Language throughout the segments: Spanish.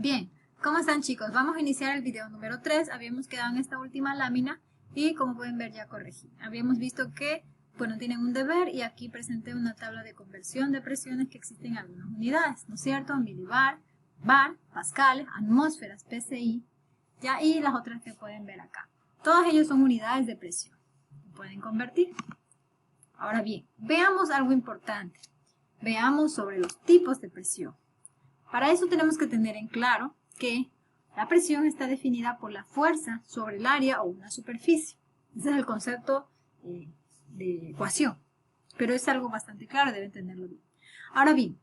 Bien, ¿cómo están chicos? Vamos a iniciar el video número 3. Habíamos quedado en esta última lámina y como pueden ver ya corregí. Habíamos visto que, bueno, tienen un deber y aquí presenté una tabla de conversión de presiones que existen en algunas unidades, ¿no es cierto? Milibar, bar, pascal, atmósferas, PSI, ya, y las otras que pueden ver acá. Todos ellos son unidades de presión. Pueden convertir. Ahora bien, veamos algo importante. Veamos sobre los tipos de presión. Para eso tenemos que tener en claro que la presión está definida por la fuerza sobre el área o una superficie. Ese es el concepto de ecuación, pero es algo bastante claro, deben entenderlo bien. Ahora bien,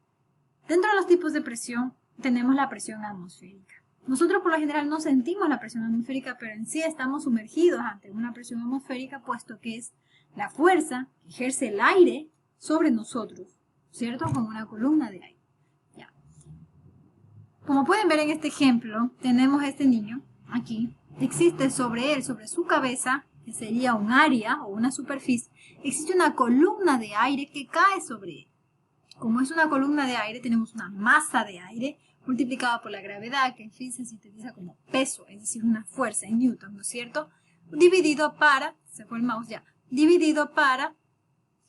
dentro de los tipos de presión tenemos la presión atmosférica. Nosotros por lo general no sentimos la presión atmosférica, pero en sí estamos sumergidos ante una presión atmosférica, puesto que es la fuerza que ejerce el aire sobre nosotros, ¿cierto? Como una columna de aire. Ya. Como pueden ver en este ejemplo, tenemos a este niño aquí. Existe sobre él, sobre su cabeza, que sería un área o una superficie, existe una columna de aire que cae sobre él. Como es una columna de aire, tenemos una masa de aire multiplicada por la gravedad, que en fin se sintetiza como peso, es decir, una fuerza en newton, ¿no es cierto? Dividido para, se fue el mouse ya, dividido para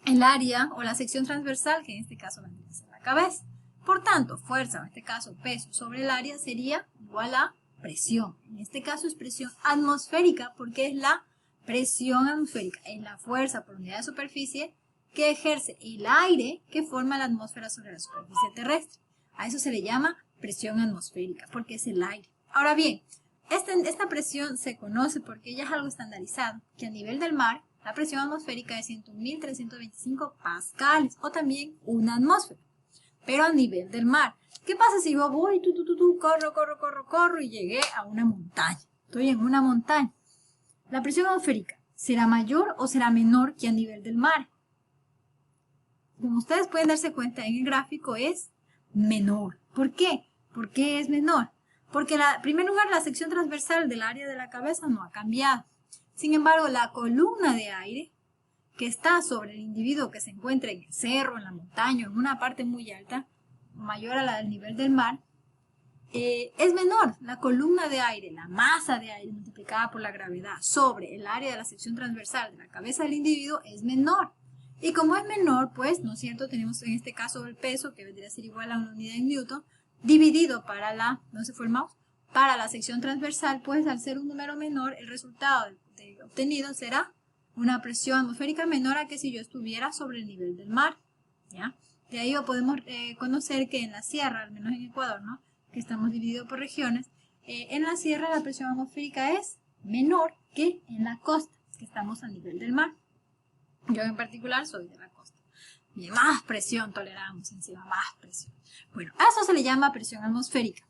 el área o la sección transversal, que en este caso vendría a ser la cabeza. Por tanto, fuerza, o en este caso peso sobre el área, sería igual a presión. En este caso es presión atmosférica, porque es la presión atmosférica, es la fuerza por unidad de superficie que ejerce el aire que forma la atmósfera sobre la superficie terrestre. A eso se le llama presión atmosférica, porque es el aire. Ahora bien, esta presión se conoce porque ya es algo estandarizado, que a nivel del mar, la presión atmosférica es 101.325 pascales, o también una atmósfera, pero a nivel del mar. ¿Qué pasa si yo voy, corro y llegué a una montaña? Estoy en una montaña. ¿La presión atmosférica será mayor o será menor que a nivel del mar? Como ustedes pueden darse cuenta en el gráfico es menor. ¿Por qué? ¿Por qué es menor? Porque en primer lugar la sección transversal del área de la cabeza no ha cambiado. Sin embargo, la columna de aire que está sobre el individuo que se encuentra en el cerro, en la montaña, en una parte muy alta, mayor a la del nivel del mar, es menor. La columna de aire, la masa de aire multiplicada por la gravedad sobre el área de la sección transversal de la cabeza del individuo es menor. Y como es menor, pues, ¿no es cierto? Tenemos en este caso el peso, que vendría a ser igual a una unidad en newton, dividido para la, ¿no se fue el mouse? Para la sección transversal, pues, al ser un número menor, el resultado obtenido será una presión atmosférica menor a que si yo estuviera sobre el nivel del mar, ¿ya? De ahí podemos conocer que en la sierra, al menos en Ecuador, ¿no? Que estamos divididos por regiones, en la sierra la presión atmosférica es menor que en la costa, que estamos a nivel del mar. Yo en particular soy de la costa. Y más presión toleramos encima, más presión. Bueno, a eso se le llama presión atmosférica.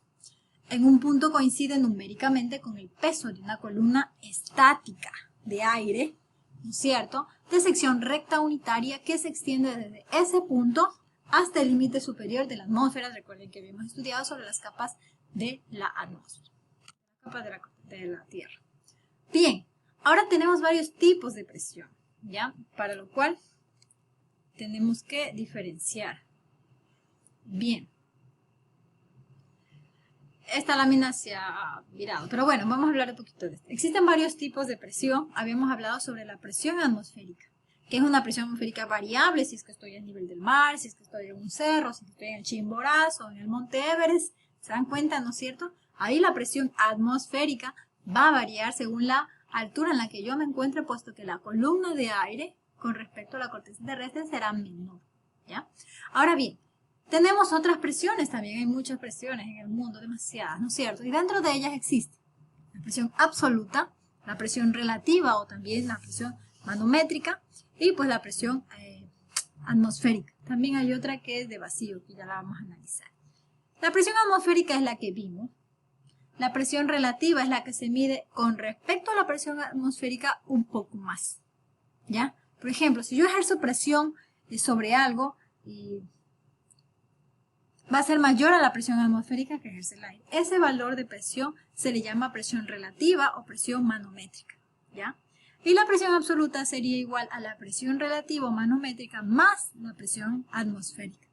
En un punto coincide numéricamente con el peso de una columna estática de aire, ¿no es cierto?, de sección recta unitaria que se extiende desde ese punto hasta el límite superior de la atmósfera. Recuerden que habíamos estudiado sobre las capas de la atmósfera, capas de la Tierra. Bien, ahora tenemos varios tipos de presión, ¿ya? Para lo cual tenemos que diferenciar. Bien. Esta lámina se ha virado, pero bueno, vamos a hablar un poquito de esto. Existen varios tipos de presión. Habíamos hablado sobre la presión atmosférica, que es una presión atmosférica variable, si es que estoy a nivel del mar, si es que estoy en un cerro, si es que estoy en el Chimborazo, en el Monte Everest. ¿Se dan cuenta, no es cierto? Ahí la presión atmosférica va a variar según la altura en la que yo me encuentre, puesto que la columna de aire con respecto a la corteza terrestre será menor, ¿ya? Ahora bien, tenemos otras presiones también, hay muchas presiones en el mundo, demasiadas, ¿no es cierto? Y dentro de ellas existe la presión absoluta, la presión relativa o también la presión manométrica y pues la presión atmosférica. También hay otra que es de vacío, que ya la vamos a analizar. La presión atmosférica es la que vimos. La presión relativa es la que se mide con respecto a la presión atmosférica un poco más, ¿ya? Por ejemplo, si yo ejerzo presión sobre algo y va a ser mayor a la presión atmosférica que ejerce el aire. Ese valor de presión se le llama presión relativa o presión manométrica, ¿ya? Y la presión absoluta sería igual a la presión relativa o manométrica más la presión atmosférica,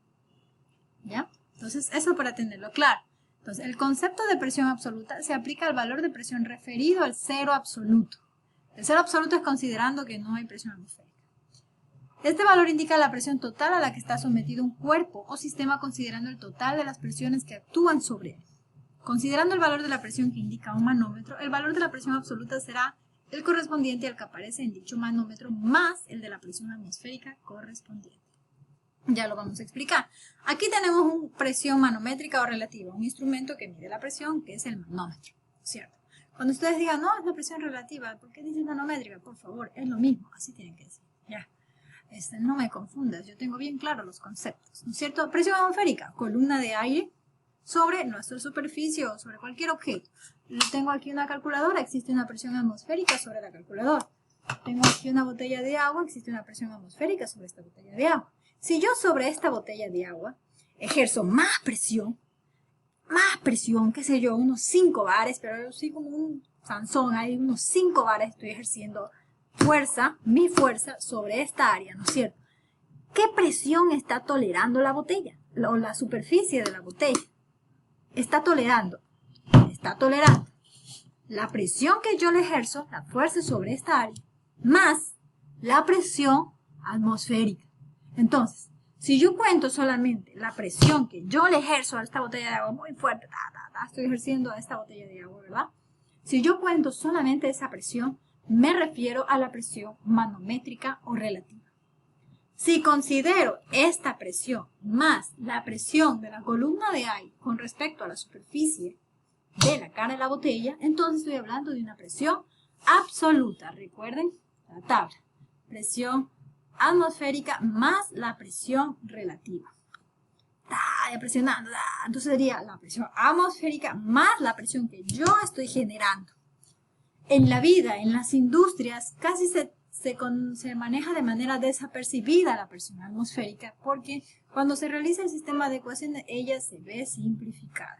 ¿ya? Entonces, eso para tenerlo claro. Entonces, el concepto de presión absoluta se aplica al valor de presión referido al cero absoluto. El cero absoluto es considerando que no hay presión atmosférica. Este valor indica la presión total a la que está sometido un cuerpo o sistema considerando el total de las presiones que actúan sobre él. Considerando el valor de la presión que indica un manómetro, el valor de la presión absoluta será el correspondiente al que aparece en dicho manómetro más el de la presión atmosférica correspondiente. Ya lo vamos a explicar. Aquí tenemos una presión manométrica o relativa, un instrumento que mide la presión, que es el manómetro, ¿cierto? Cuando ustedes digan, no, es la presión relativa, ¿por qué dicen manométrica? Por favor, es lo mismo, así tienen que decir, ya. No me confundas, yo tengo bien claro los conceptos, ¿no es cierto? Presión atmosférica, columna de aire sobre nuestra superficie o sobre cualquier objeto. Tengo aquí una calculadora, existe una presión atmosférica sobre la calculadora. Tengo aquí una botella de agua, existe una presión atmosférica sobre esta botella de agua. Si yo sobre esta botella de agua ejerzo más presión, qué sé yo, unos 5 bares, pero yo soy como un Sansón, hay unos 5 bares, estoy ejerciendo mi fuerza sobre esta área, ¿no es cierto? ¿Qué presión está tolerando la botella? O la superficie de la botella. Está tolerando la presión que yo le ejerzo, la fuerza sobre esta área, más la presión atmosférica. Entonces, si yo cuento solamente la presión que yo le ejerzo a esta botella de agua muy fuerte, estoy ejerciendo a esta botella de agua, ¿verdad? Si yo cuento solamente esa presión, me refiero a la presión manométrica o relativa. Si considero esta presión más la presión de la columna de aire con respecto a la superficie de la cara de la botella, entonces estoy hablando de una presión absoluta. Recuerden la tabla. Presión atmosférica más la presión relativa. Presionando. Entonces sería la presión atmosférica más la presión que yo estoy generando. En la vida, en las industrias, casi se maneja de manera desapercibida la presión atmosférica porque cuando se realiza el sistema de ecuaciones, ella se ve simplificada.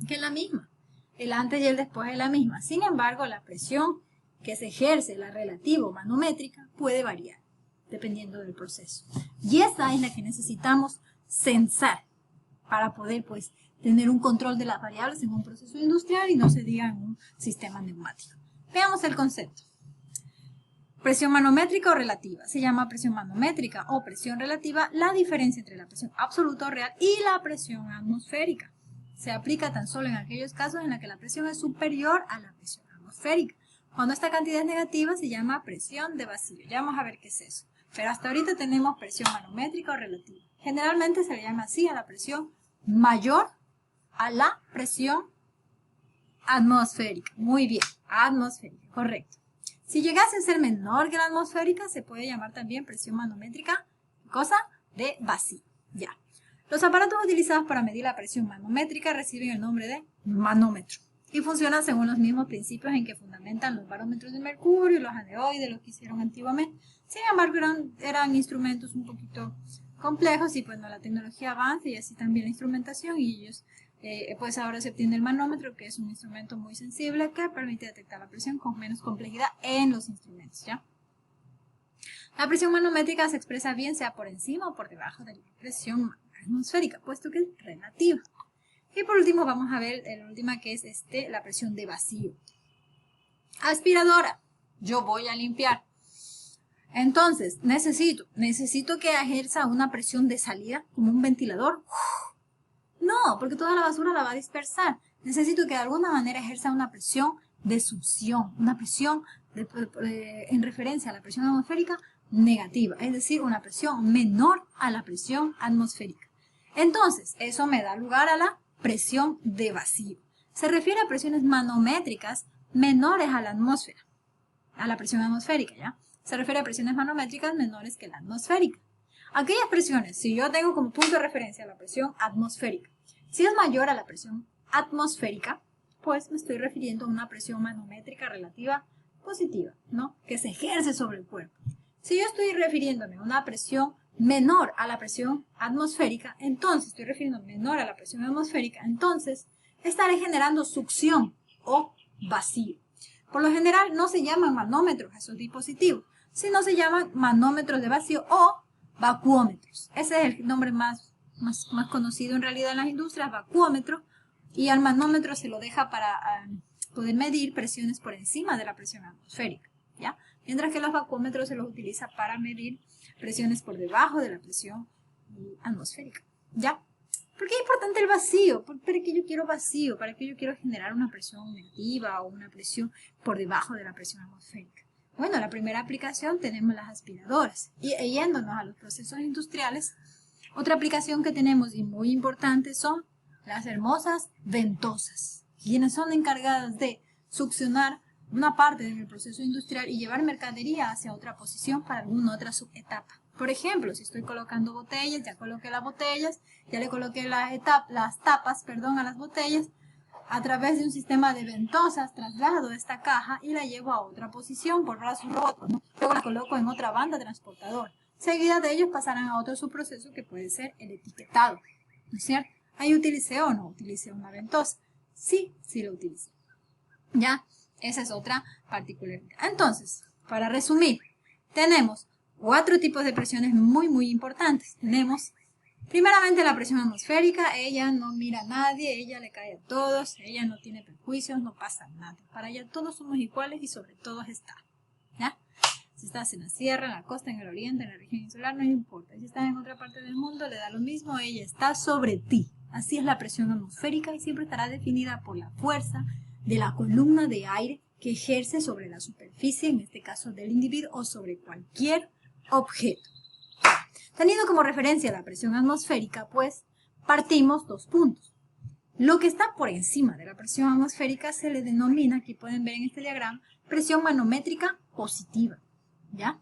Que es la misma. El antes y el después es la misma. Sin embargo, la presión que se ejerce, la relativa o manométrica, puede variar dependiendo del proceso. Y esa es la que necesitamos censar para poder, pues, tener un control de las variables en un proceso industrial y no se diga en un sistema neumático. Veamos el concepto. Presión manométrica o relativa. Se llama presión manométrica o presión relativa la diferencia entre la presión absoluta o real y la presión atmosférica. Se aplica tan solo en aquellos casos en los que la presión es superior a la presión atmosférica. Cuando esta cantidad es negativa se llama presión de vacío. Ya vamos a ver qué es eso. Pero hasta ahorita tenemos presión manométrica o relativa. Generalmente se le llama así a la presión mayor a la presión atmosférica. Muy bien, atmosférica, correcto. Si llegase a ser menor que la atmosférica, se puede llamar también presión manométrica, cosa de vacío. Ya. Los aparatos utilizados para medir la presión manométrica reciben el nombre de manómetro y funcionan según los mismos principios en que fundamentan los barómetros de mercurio, los aneroides, los que hicieron antiguamente. Sin embargo, eran instrumentos un poquito complejos y pues no, la tecnología avanza y así también la instrumentación y ellos, pues ahora se obtiene el manómetro, que es un instrumento muy sensible que permite detectar la presión con menos complejidad en los instrumentos, ¿ya? La presión manométrica se expresa bien sea por encima o por debajo de la presión atmosférica, puesto que es relativa. Y por último vamos a ver la última, que es la presión de vacío. Aspiradora, yo voy a limpiar. Entonces, necesito que ejerza una presión de salida, como un ventilador. No, porque toda la basura la va a dispersar. Necesito que de alguna manera ejerza una presión de succión, una presión en referencia a la presión atmosférica negativa, es decir, una presión menor a la presión atmosférica. Entonces, eso me da lugar a la presión de vacío. Se refiere a presiones manométricas menores a la atmósfera, a la presión atmosférica, ¿ya? Se refiere a presiones manométricas menores que la atmosférica. Aquellas presiones, si yo tengo como punto de referencia la presión atmosférica, si es mayor a la presión atmosférica, pues me estoy refiriendo a una presión manométrica relativa positiva, ¿no? Que se ejerce sobre el cuerpo. Si yo estoy refiriéndome a una presión menor a la presión atmosférica, entonces estaré generando succión o vacío. Por lo general no se llaman manómetros a esos dispositivos, sino se llaman manómetros de vacío o vacuómetros. Ese es el nombre más conocido en realidad en las industrias, vacuómetro y al manómetro se lo deja para poder medir presiones por encima de la presión atmosférica, ¿ya? Mientras que los vacuómetros se los utiliza para medir presiones por debajo de la presión atmosférica, ¿ya? ¿Por qué es importante el vacío? ¿Para qué yo quiero vacío? ¿Para qué yo quiero generar una presión negativa o una presión por debajo de la presión atmosférica? Bueno, la primera aplicación tenemos las aspiradoras. Y yéndonos a los procesos industriales, otra aplicación que tenemos y muy importante son las hermosas ventosas, quienes son encargadas de succionar una parte del proceso industrial y llevar mercadería hacia otra posición para alguna otra subetapa. Por ejemplo, si estoy colocando botellas, ya coloqué las botellas, ya le coloqué las tapas a las botellas, a través de un sistema de ventosas traslado esta caja y la llevo a otra posición por brazos rotos, ¿no? Luego la coloco en otra banda transportadora. Seguida de ellos pasarán a otro subproceso que puede ser el etiquetado, ¿no es cierto? ¿Ahí utilicé o no utilicé una ventosa? Sí, sí lo utilicé. ¿Ya? Esa es otra particularidad. Entonces, para resumir, tenemos 4 tipos de presiones muy importantes. Tenemos, primeramente, la presión atmosférica. Ella no mira a nadie, ella le cae a todos, ella no tiene perjuicios, no pasa nada. Para ella todos somos iguales y sobre todo está. ¿Ya? Si estás en la sierra, en la costa, en el oriente, en la región insular, no importa. Si estás en otra parte del mundo, le da lo mismo, ella está sobre ti. Así es la presión atmosférica y siempre estará definida por la fuerza de la columna de aire que ejerce sobre la superficie, en este caso del individuo, o sobre cualquier objeto. Teniendo como referencia la presión atmosférica, pues partimos 2 puntos. Lo que está por encima de la presión atmosférica se le denomina, aquí pueden ver en este diagrama, presión manométrica positiva, ¿ya?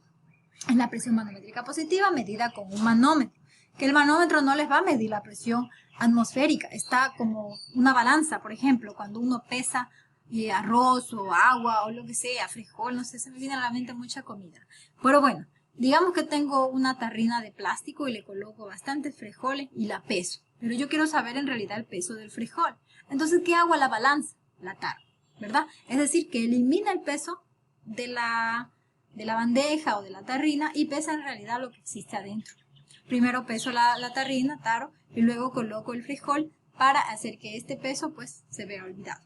Es la presión manométrica positiva medida con un manómetro, que el manómetro no les va a medir la presión atmosférica, está como una balanza, por ejemplo, cuando uno pesa arroz o agua o lo que sea, frijol, no sé, se me viene a la mente mucha comida. Pero bueno, digamos que tengo una tarrina de plástico y le coloco bastantes frijoles y la peso, pero yo quiero saber en realidad el peso del frijol. Entonces, ¿qué hago a la balanza? La taro, ¿verdad? Es decir, que elimina el peso de la bandeja o de la tarrina y pesa en realidad lo que existe adentro. Primero peso la tarrina, taro, y luego coloco el frijol para hacer que este peso pues se vea olvidado.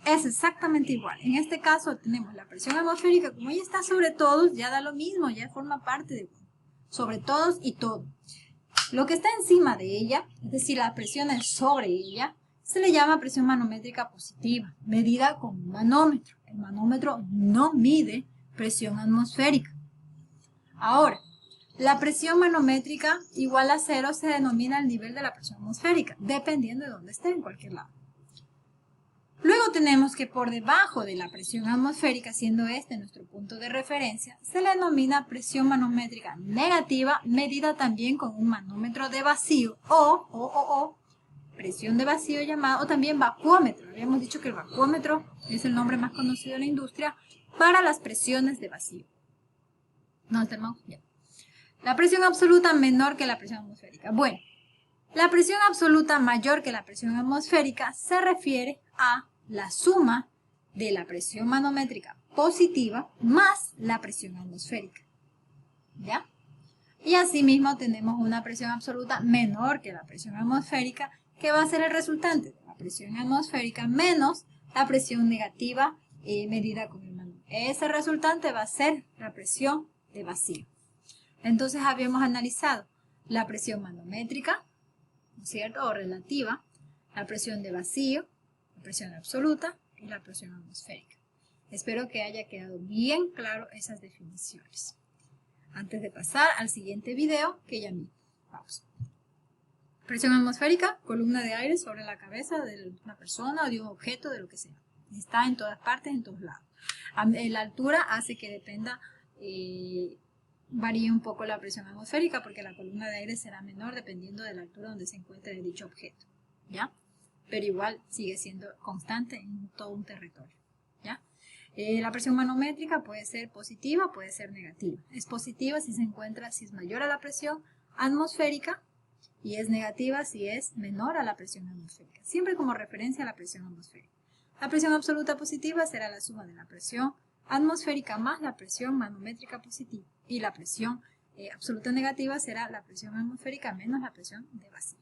Es exactamente igual. En este caso tenemos la presión atmosférica, como ella está sobre todos, ya da lo mismo, ya forma parte de sobre todos y todo. Lo que está encima de ella, es decir, la presión es sobre ella, se le llama presión manométrica positiva, medida con un manómetro. El manómetro no mide presión atmosférica. Ahora, la presión manométrica igual a 0 se denomina el nivel de la presión atmosférica, dependiendo de dónde esté, en cualquier lado. Luego tenemos que por debajo de la presión atmosférica, siendo este nuestro punto de referencia, se le denomina presión manométrica negativa, medida también con un manómetro de vacío o presión de vacío llamado, o también vacuómetro. Habíamos dicho que el vacuómetro es el nombre más conocido en la industria para las presiones de vacío. ¿No tenemos? Bien. La presión absoluta menor que la presión atmosférica. Bueno, la presión absoluta mayor que la presión atmosférica se refiere a la suma de la presión manométrica positiva más la presión atmosférica. ¿Ya? Y asimismo tenemos una presión absoluta menor que la presión atmosférica, que va a ser el resultante de la presión atmosférica menos la presión negativa medida con el manómetro. Ese resultante va a ser la presión de vacío. Entonces habíamos analizado la presión manométrica, ¿no es cierto?, o relativa, la presión de vacío, la presión absoluta y la presión atmosférica. Espero que haya quedado bien claro esas definiciones. Antes de pasar al siguiente video, que ya mismo. Vamos. Presión atmosférica, columna de aire sobre la cabeza de una persona o de un objeto, de lo que sea. Está en todas partes, en todos lados. La altura hace que dependa, varíe un poco la presión atmosférica, porque la columna de aire será menor dependiendo de la altura donde se encuentre dicho objeto, ¿ya? Pero igual sigue siendo constante en todo un territorio, ¿ya? La presión manométrica puede ser positiva, puede ser negativa. Es positiva si es mayor a la presión atmosférica y es negativa si es menor a la presión atmosférica, siempre como referencia a la presión atmosférica. La presión absoluta positiva será la suma de la presión atmosférica más la presión manométrica positiva, y la presión absoluta negativa será la presión atmosférica menos la presión de vacío.